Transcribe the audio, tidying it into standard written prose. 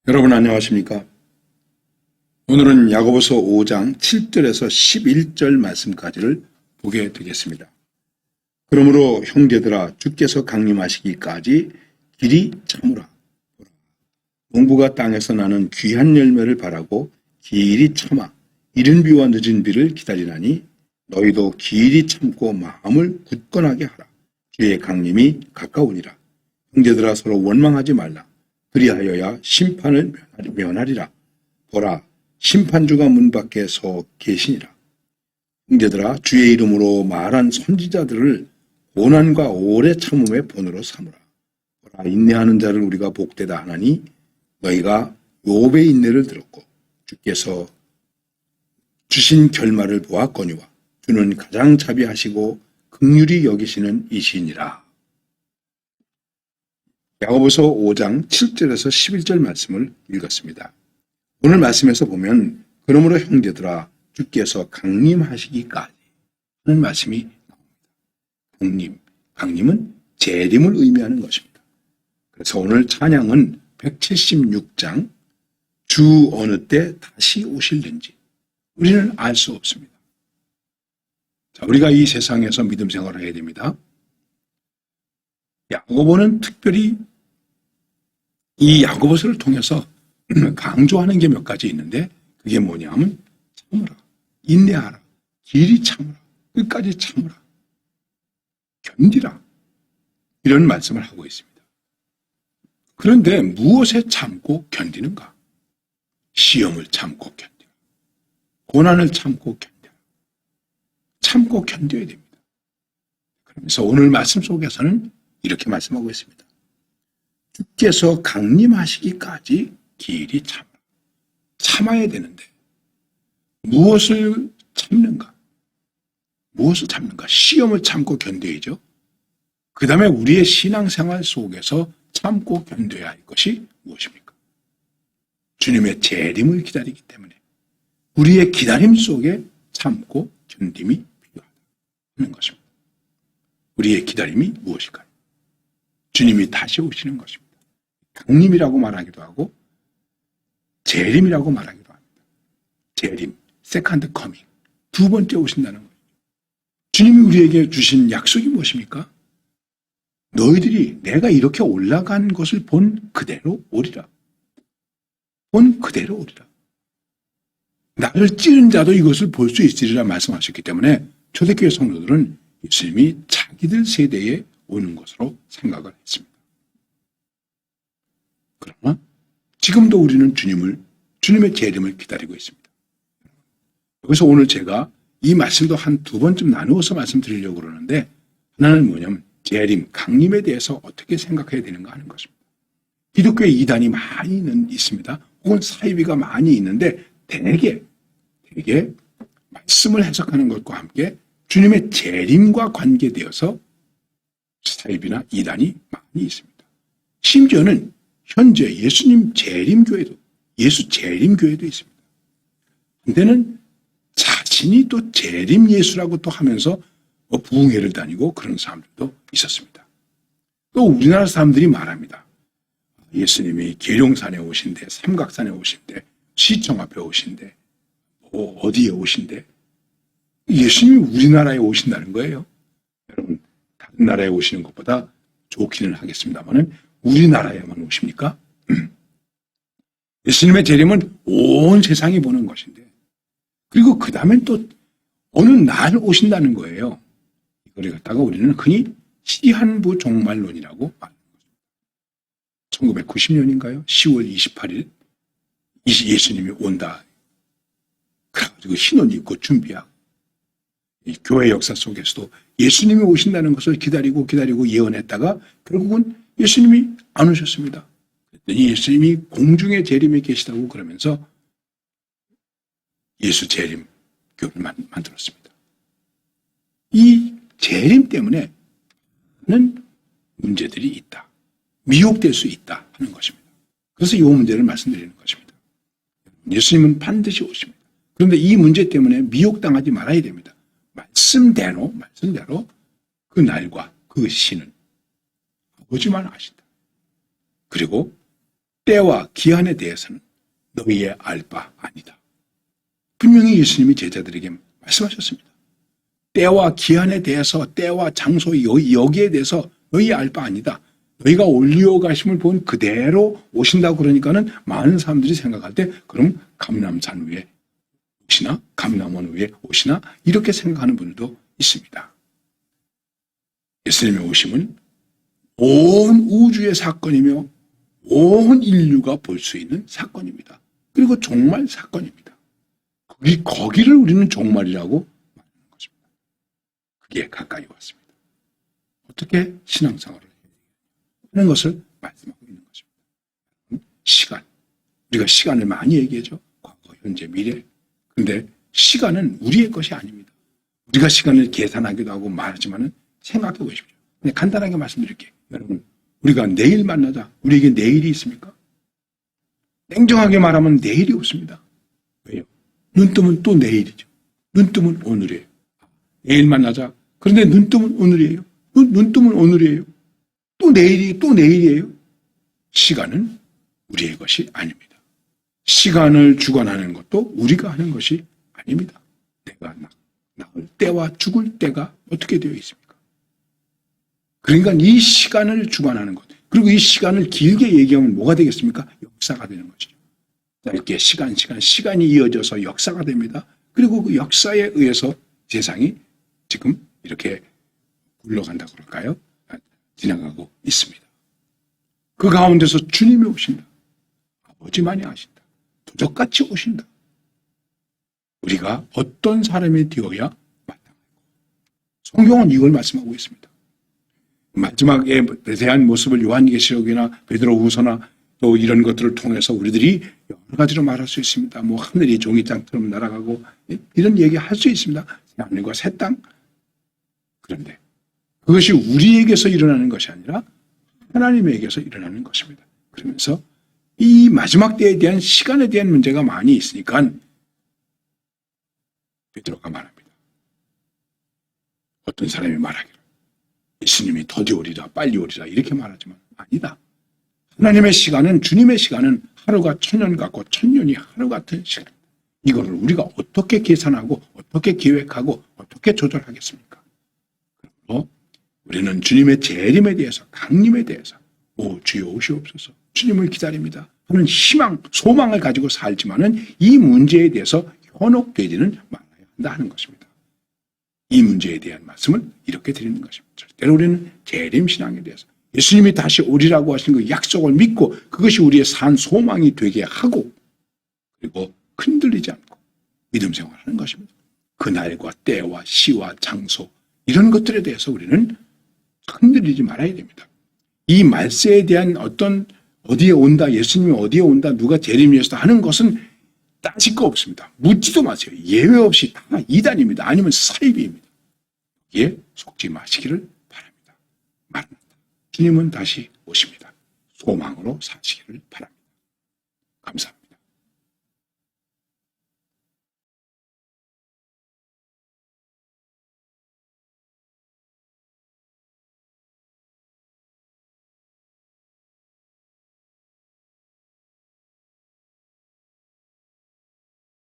여러분 안녕하십니까? 오늘은 야고보서 5장 7절에서 11절 말씀까지를 보게 되겠습니다. 그러므로 형제들아 주께서 강림하시기까지 길이 참으라. 농부가 땅에서 나는 귀한 열매를 바라고 길이 참아 이른 비와 늦은 비를 기다리나니 너희도 길이 참고 마음을 굳건하게 하라. 주의 강림이 가까우니라. 형제들아 서로 원망하지 말라. 그리하여야 심판을 면하리라. 보라, 심판주가 문 밖에 서 계시니라. 형제들아, 주의 이름으로 말한 선지자들을 고난과 오래 참음의 본으로 삼으라. 보라, 인내하는 자를 우리가 복되다 하나니 너희가 욥의 인내를 들었고 주께서 주신 결말을 보았거니와 주는 가장 자비하시고 긍휼히 여기시는 이시니라. 야고보서 5장 7절에서 11절 말씀을 읽었습니다. 오늘 말씀에서 보면 그러므로 형제들아 주께서 강림하시기까지 하는 말씀이 나옵니다. 강림은 재림을 의미하는 것입니다. 그래서 오늘 찬양은 176장 주 어느 때 다시 오실는지 우리는 알 수 없습니다. 자, 우리가 이 세상에서 믿음 생활을 해야 됩니다. 야고보는 특별히 이 야고보서를 통해서 강조하는 게 몇 가지 있는데 그게 뭐냐면 참으라, 인내하라, 길이 참으라, 끝까지 참으라, 견디라 이런 말씀을 하고 있습니다. 그런데 무엇에 참고 견디는가? 시험을 참고 견디라, 고난을 참고 견디라, 참고 견뎌야 됩니다. 그러면서 오늘 말씀 속에서는 이렇게 말씀하고 있습니다. 주께서 강림하시기까지 길이 참아야 되는데 무엇을 참는가? 무엇을 참는가? 시험을 참고 견뎌야죠. 그 다음에 우리의 신앙생활 속에서 참고 견뎌야 할 것이 무엇입니까? 주님의 재림을 기다리기 때문에 우리의 기다림 속에 참고 견딤이 필요하다는 것입니다. 우리의 기다림이 무엇일까요? 주님이 다시 오시는 것입니다. 강림이라고 말하기도 하고 재림이라고 말하기도 합니다. 재림, 세컨드 커밍, 두 번째 오신다는 거예요. 주님이 우리에게 주신 약속이 무엇입니까? 너희들이 내가 이렇게 올라간 것을 본 그대로 오리라. 본 그대로 오리라. 나를 찌른 자도 이것을 볼 수 있으리라 말씀하셨기 때문에 초대교회 성도들은 예수님이 자기들 세대에 오는 것으로 생각을 했습니다. 그러나 지금도 우리는 주님의 재림을 기다리고 있습니다. 여기서 오늘 제가 이 말씀도 한 두 번쯤 나누어서 말씀드리려고 그러는데 하나는 뭐냐면 재림, 강림에 대해서 어떻게 생각해야 되는가 하는 것입니다. 기독교에 이단이 많이 있습니다. 혹은 사이비가 많이 있는데 대개 말씀을 해석하는 것과 함께 주님의 재림과 관계되어서 사이비나 이단이 많이 있습니다. 심지어는 현재 예수님 재림교회도, 예수 재림교회도 있습니다. 근데는 자신이 또 재림 예수라고 또 하면서 부흥회를 다니고 그런 사람들도 있었습니다. 또 우리나라 사람들이 말합니다. 예수님이 계룡산에 오신대, 삼각산에 오신대, 시청 앞에 오신대, 어디에 오신대. 예수님이 우리나라에 오신다는 거예요. 여러분, 다른 나라에 오시는 것보다 좋기는 하겠습니다만은 우리나라에만 오십니까? 예수님의 재림은 온 세상이 보는 것인데, 그리고 그 다음엔 또 어느 날 오신다는 거예요. 이걸 갖다가 우리는 흔히 시한부 종말론이라고 말하는 거죠. 1990년인가요? 10월 28일 예수님이 온다. 그래가지고 흰옷 입고 준비하고 이 교회 역사 속에서도 예수님이 오신다는 것을 기다리고 예언했다가 결국은 예수님이 안 오셨습니다. 그랬더니 예수님이 공중의 재림에 계시다고 그러면서 예수 재림 교회를 만들었습니다. 이 재림 때문에 는 문제들이 있다. 미혹될 수 있다 하는 것입니다. 그래서 이 문제를 말씀드리는 것입니다. 예수님은 반드시 오십니다. 그런데 이 문제 때문에 미혹당하지 말아야 됩니다. 말씀대로 그 날과 그 시는 아버지만 아신다. 그리고 때와 기한에 대해서는 너희의 알 바 아니다. 분명히 예수님이 제자들에게 말씀하셨습니다. 때와 기한에 대해서, 때와 장소, 여기에 대해서 너희 알 바 아니다. 너희가 올리오 가심을 본 그대로 오신다고 그러니까는 많은 사람들이 생각할 때 그럼 감람산 위에 오시나? 감람원 위에 오시나? 이렇게 생각하는 분들도 있습니다. 예수님의 오심은 온 우주의 사건이며 온 인류가 볼 수 있는 사건입니다. 그리고 종말 사건입니다. 거기를 우리는 종말이라고 말하는 것입니다. 그게 가까이 왔습니다. 어떻게 신앙생활을 하는 것을 말씀하고 있는 것입니다. 시간. 우리가 시간을 많이 얘기하죠. 과거, 현재, 미래. 근데 시간은 우리의 것이 아닙니다. 우리가 시간을 계산하기도 하고 말하지만은 생각해 보십시오. 그냥 간단하게 말씀드릴게요. 여러분, 우리가 내일 만나자. 우리에게 내일이 있습니까? 냉정하게 말하면 내일이 없습니다. 왜요? 눈 뜨면 또 내일이죠. 눈 뜨면 오늘이에요. 내일 만나자. 그런데 눈 뜨면 오늘이에요. 눈 뜨면 오늘이에요. 또 내일이에요. 시간은 우리의 것이 아닙니다. 시간을 주관하는 것도 우리가 하는 것이 아닙니다. 내가 나을 때와 죽을 때가 어떻게 되어 있습니까? 그러니까 이 시간을 주관하는 것, 그리고 이 시간을 길게 얘기하면 뭐가 되겠습니까? 역사가 되는 것이죠. 짧게 시간이 이어져서 역사가 됩니다. 그리고 그 역사에 의해서 세상이 지금 이렇게 굴러간다고 그럴까요? 지나가고 있습니다. 그 가운데서 주님이 오신다. 아버지만이 아신다. 도적같이 오신다. 우리가 어떤 사람이 되어야 마땅하고, 성경은 이걸 말씀하고 있습니다. 마지막에 대한 모습을 요한계시록이나 베드로후서나 또 이런 것들을 통해서 우리들이 여러 가지로 말할 수 있습니다. 뭐 하늘이 종이장처럼 날아가고 이런 얘기 할 수 있습니다. 하늘과 새 땅. 그런데 그것이 우리에게서 일어나는 것이 아니라 하나님에게서 일어나는 것입니다. 그러면서 이 마지막 때에 대한 시간에 대한 문제가 많이 있으니까 베드로가 말합니다. 어떤 사람이 말하기를 예수님이 더디 오리라 빨리 오리라 이렇게 말하지만 아니다. 하나님의 시간은, 주님의 시간은 하루가 천년 같고 천년이 하루 같은 시간입니다. 이거를 우리가 어떻게 계산하고 어떻게 계획하고 어떻게 조절하겠습니까? 그러므로 우리는 주님의 재림에 대해서, 강림에 대해서 오 주여 오시옵소서, 주님을 기다립니다 하는 희망, 소망을 가지고 살지만은 이 문제에 대해서 현혹되지는 말아야 한다 하는 것입니다. 이 문제에 대한 말씀을 이렇게 드리는 것입니다. 절대로 우리는 재림신앙에 대해서 예수님이 다시 오리라고 하신 그 약속을 믿고 그것이 우리의 산 소망이 되게 하고, 그리고 흔들리지 않고 믿음 생활하는 것입니다. 그날과 때와 시와 장소 이런 것들에 대해서 우리는 흔들리지 말아야 됩니다. 이 말세에 대한 어떤 어디에 온다, 예수님이 어디에 온다, 누가 재림이었다 하는 것은 따질 거 없습니다. 묻지도 마세요. 예외 없이 다 이단입니다. 아니면 사이비입니다. 예, 속지 마시기를 바랍니다. 말합니다. 주님은 다시 오십니다. 소망으로 사시기를 바랍니다. 감사합니다.